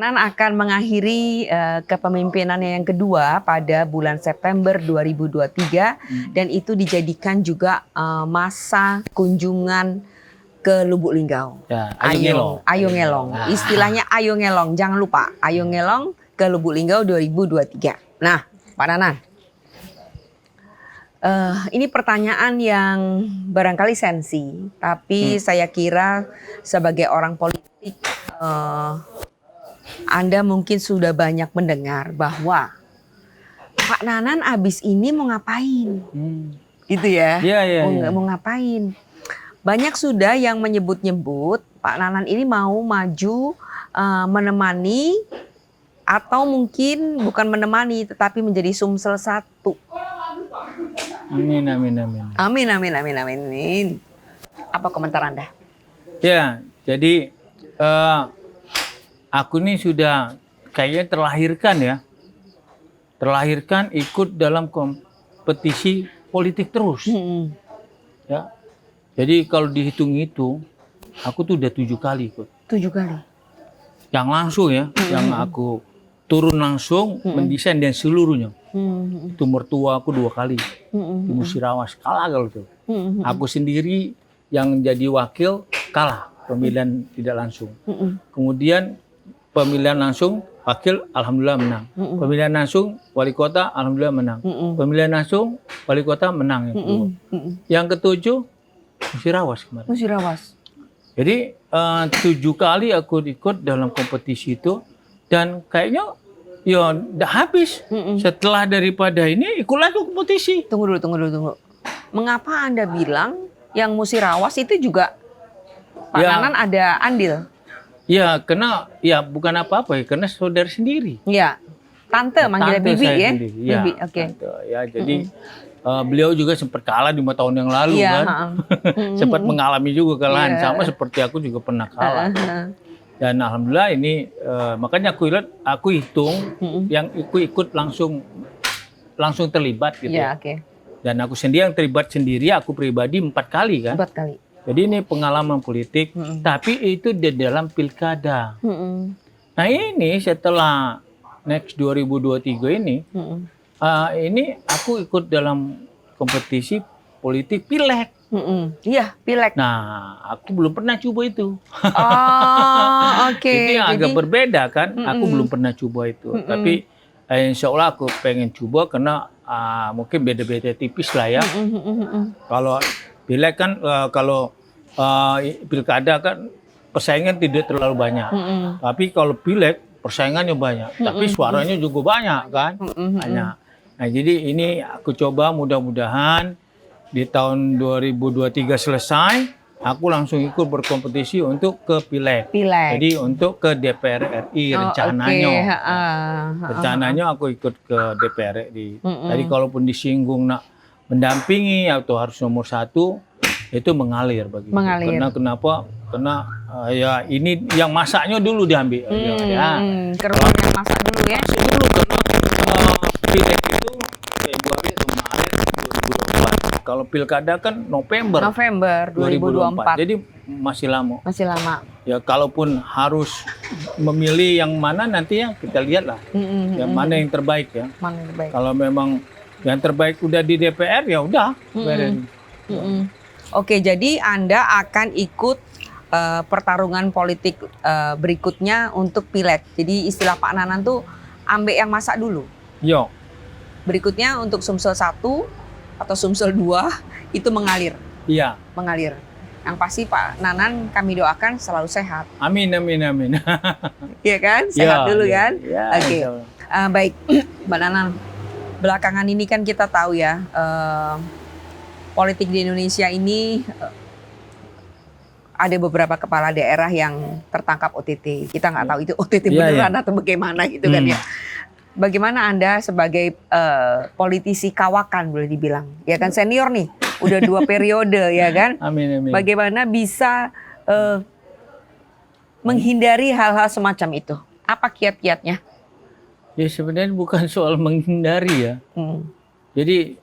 Nanan akan mengakhiri kepemimpinannya yang kedua pada bulan September 2023 dan itu dijadikan juga masa kunjungan ke Lubuk Linggau. Ya, Ayo Ngelong. Istilahnya Ayo Ngelong. Jangan lupa Ayo Ngelong ke Lubuk Linggau 2023. Nah, Pak Nanan. Ini pertanyaan yang barangkali sensi, tapi saya kira sebagai orang politik Anda mungkin sudah banyak mendengar bahwa Pak Nanan abis ini mau ngapain, gitu ya? Mau ngapain? Banyak sudah yang menyebut-nyebut Pak Nanan ini mau maju menemani atau mungkin bukan menemani, tetapi menjadi Sumsel 1. Amin. Apa komentar Anda? Ya, jadi aku ini sudah kayaknya terlahirkan ikut dalam kompetisi politik terus. Ya, jadi kalau dihitung itu, aku tuh udah 7 kali ikut. 7 kali? Yang langsung ya, yang aku turun langsung mendesain dan seluruhnya. Itu mertua aku 2 kali di Musirawas, kalah kalau itu. Aku sendiri yang jadi wakil kalah pemilihan tidak langsung. Kemudian pemilihan langsung wakil alhamdulillah menang. Pemilihan langsung wali kota alhamdulillah menang. Pemilihan langsung wali kota menang yang kedua. Yang ketujuh Musirawas kemarin. Jadi 7 kali aku ikut dalam kompetisi itu dan kayaknya ya udah habis. Setelah daripada ini ikut lagi kompetisi. Tunggu dulu. Mengapa Anda bilang yang Musirawas itu juga Pak Nanan ada andil? Ya, karena ya bukan apa-apa ya, karena saudara sendiri. Ya, tante manggilnya Bibi ya? Ya, Bibi, oke. Ya, jadi beliau juga sempat kalah 5 tahun yang lalu kan. Sempat mengalami juga kekalahan sama seperti aku juga pernah kalah. Dan alhamdulillah ini makanya aku hitung yang ikut langsung terlibat gitu. Ya, oke. Dan aku sendiri yang terlibat sendiri, aku pribadi 4 kali kan. 4 kali. Jadi ini pengalaman politik, tapi itu di dalam pilkada. Nah ini setelah next 2023 ini aku ikut dalam kompetisi politik pileg. Iya, pileg. Nah, aku belum pernah coba itu. Oh, oke. Itu yang agak berbeda kan. Aku belum pernah coba itu. Tapi insya Allah aku pengen coba karena mungkin beda-beda tipis lah ya. Kalau pileg kan kalau pilkada kan persaingan tidak terlalu banyak. Tapi kalau pileg persaingannya banyak. Tapi suaranya juga banyak kan. Banyak. Nah jadi ini aku coba mudah-mudahan di tahun 2023 selesai, aku langsung ikut berkompetisi untuk ke pileg. Jadi untuk ke DPR RI rencananya. Rencananya aku ikut ke DPR RI. Jadi kalaupun disinggung nak mendampingi atau harus nomor 1, itu mengalir bagi. Karena kenapa? Karena ya ini yang masaknya dulu diambil. Keruan yang masak dulu ya. Dulu karena pileg itu Februari atau Maret 2024. Kalau pilkada kan November 2024. Jadi masih lama. Ya kalaupun harus memilih yang mana nanti ya kita lihatlah. Yang mana yang terbaik ya. Kalau memang yang terbaik udah di DPR ya udah. Oke, jadi Anda akan ikut pertarungan politik berikutnya untuk pileg. Jadi istilah Pak Nanan tuh ambek yang masak dulu. Yo. Berikutnya untuk Sumsel 1 atau Sumsel 2 itu mengalir. Iya. Mengalir. Yang pasti Pak Nanan kami doakan selalu sehat. Amin. Iya kan? Sehat dulu kan? Ya, Oke. Baik, Mbak Nanan. Belakangan ini kan kita tahu ya, politik di Indonesia ini ada beberapa kepala daerah yang tertangkap OTT. Kita nggak tahu itu OTT beneran atau bagaimana gitu kan ya. Bagaimana Anda sebagai politisi kawakan boleh dibilang, ya kan senior nih, udah 2 periode ya kan? Amin. Bagaimana bisa menghindari hal-hal semacam itu? Apa kiat-kiatnya? Ya sebenarnya bukan soal menghindari ya. Jadi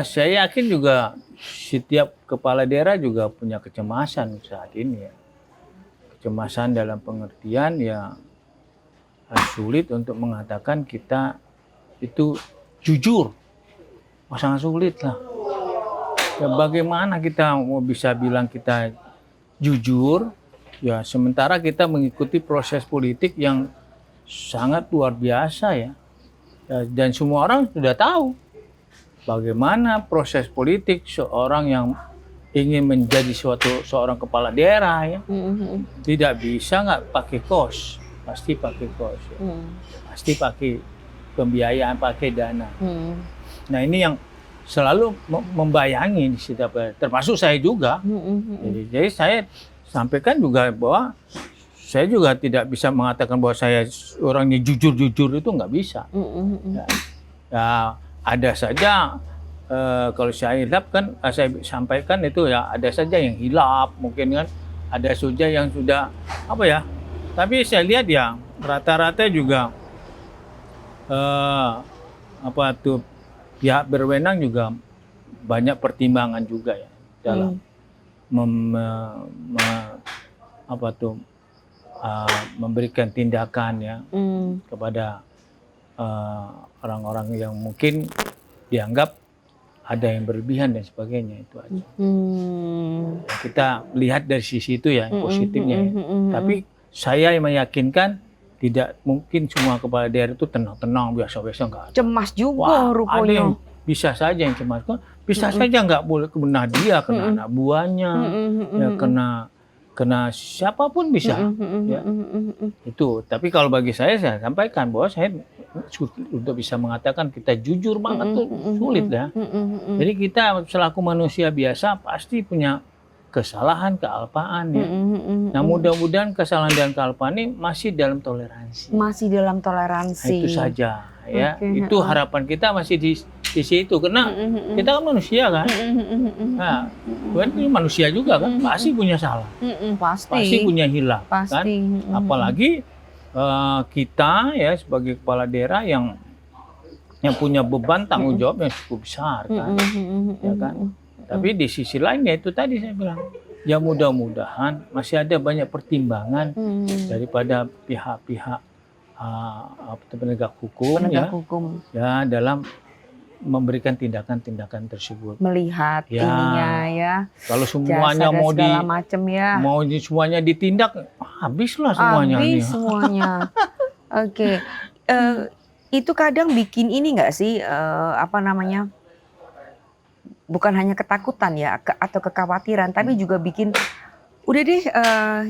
saya yakin juga setiap kepala daerah juga punya kecemasan saat ini ya. Kecemasan dalam pengertian ya sulit untuk mengatakan kita itu jujur. Sangat sulit lah. Ya, bagaimana kita mau bisa bilang kita jujur, ya sementara kita mengikuti proses politik yang sangat luar biasa ya. Dan semua orang sudah tahu bagaimana proses politik seorang yang ingin menjadi seorang kepala daerah ya. Tidak bisa nggak pakai kos, pasti pakai kos. Ya. Pasti pakai pembiayaan, pakai dana. Nah ini yang selalu membayangi setiap, termasuk saya juga. Jadi saya sampaikan juga bahwa saya juga tidak bisa mengatakan bahwa saya orangnya jujur-jujur, itu nggak bisa. Ya, ada saja kalau saya hilap kan, saya sampaikan itu ya ada saja yang hilap mungkin kan, ada saja yang sudah apa ya. Tapi saya lihat ya rata-rata juga apa tuh pihak berwenang juga banyak pertimbangan juga ya dalam memberikan tindakan ya kepada orang-orang yang mungkin dianggap ada yang berlebihan dan sebagainya, itu aja. Kita lihat dari sisi itu ya, positifnya ya. Tapi saya yang meyakinkan tidak mungkin semua kepala daerah itu tenang-tenang, biasa-biasa, enggak ada. Cemas juga rupanya. Ada yang bisa saja yang cemas, bisa saja nggak boleh kena dia, kena anak buahnya, ya kena siapapun bisa, ya. Itu. Tapi kalau bagi saya sampaikan bahwa saya untuk bisa mengatakan kita jujur banget tuh sulit ya. Jadi kita selaku manusia biasa pasti punya kesalahan, kealpaan ya. Nah mudah-mudahan kesalahan dan kealpaan ini masih dalam toleransi. Masih dalam toleransi. Nah, itu saja ya. Itu harapan kita masih di situ, karena kita kan manusia kan. Nah, ini manusia juga kan, pasti punya salah. Pasti punya hilang kan. Apalagi kita ya sebagai kepala daerah yang punya beban tanggung jawab yang cukup besar kan. Ya kan? Tapi di sisi lain ya itu tadi saya bilang, ya mudah-mudahan masih ada banyak pertimbangan daripada pihak-pihak penegak hukum, ya dalam memberikan tindakan-tindakan tersebut. Melihat ya, ininya ya. Kalau semuanya mau mau semuanya ditindak, habislah semuanya. Habis semuanya. Oke. Itu kadang bikin ini nggak sih bukan hanya ketakutan ya atau kekhawatiran, tapi juga bikin udah deh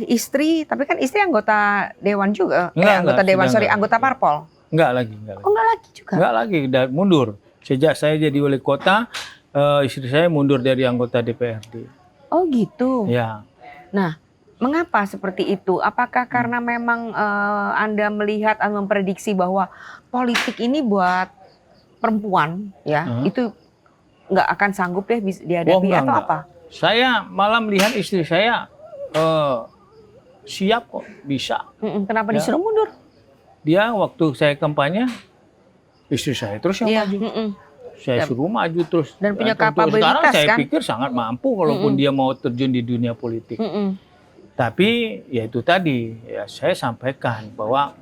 istri, tapi kan istri anggota dewan juga, anggota parpol. Enggak lagi. Oh enggak lagi juga? Enggak lagi, udah mundur. Sejak saya jadi wali kota, istri saya mundur dari anggota DPRD. Oh gitu? Ya. Nah, mengapa seperti itu? Apakah karena memang Anda melihat atau memprediksi bahwa politik ini buat perempuan ya, itu nggak akan sanggup deh dihadapi atau apa? Saya malah melihat istri saya siap kok, bisa. Kenapa disuruh mundur? Dia waktu saya kampanye, istri saya terus yang maju. Saya suruh maju terus. Dan punya kapabilitas sekarang saya kan? pikir sangat mampu kalaupun dia mau terjun di dunia politik. Tapi ya itu tadi, ya saya sampaikan bahwa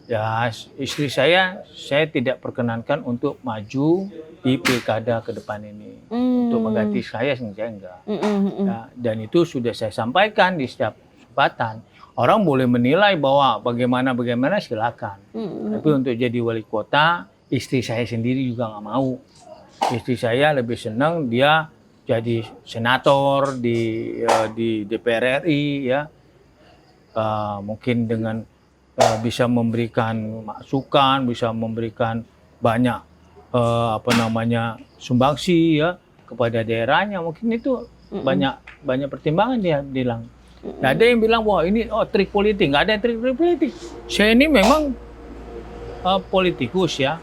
ya istri saya tidak perkenankan untuk maju di pilkada ke depan ini. Untuk mengganti saya enggak. Ya, dan itu sudah saya sampaikan di setiap kesempatan. Orang boleh menilai bahwa bagaimana silakan. Tapi untuk jadi wali kota, istri saya sendiri juga nggak mau. Istri saya lebih senang dia jadi senator di DPR RI ya. Mungkin dengan bisa memberikan masukan, bisa memberikan banyak sumbangsi ya kepada daerahnya. Mungkin itu banyak pertimbangan dia bilang. Nah, ada yang bilang wah ini trik politik. Nggak ada trik politik. Saya ini memang politikus ya.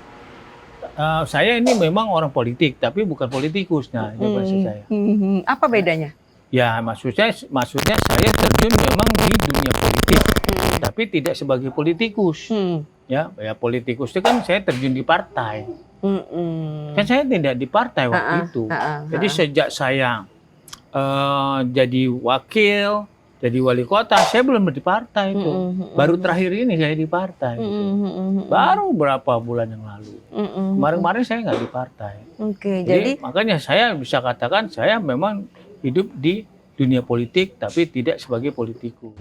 Saya ini memang orang politik tapi bukan politikus. Nah, itu maksud saya. Apa bedanya? Ya maksudnya saya terjun memang di dunia politik, tapi tidak sebagai politikus. Ya politikus itu kan saya terjun di partai. Kan saya tidak di partai waktu itu. Jadi sejak saya jadi wakil jadi wali kota, saya belum di partai itu. Baru terakhir ini saya di partai. Baru berapa bulan yang lalu. Kemarin-kemarin saya nggak di partai. Jadi makanya saya bisa katakan saya memang hidup di dunia politik, tapi tidak sebagai politikus.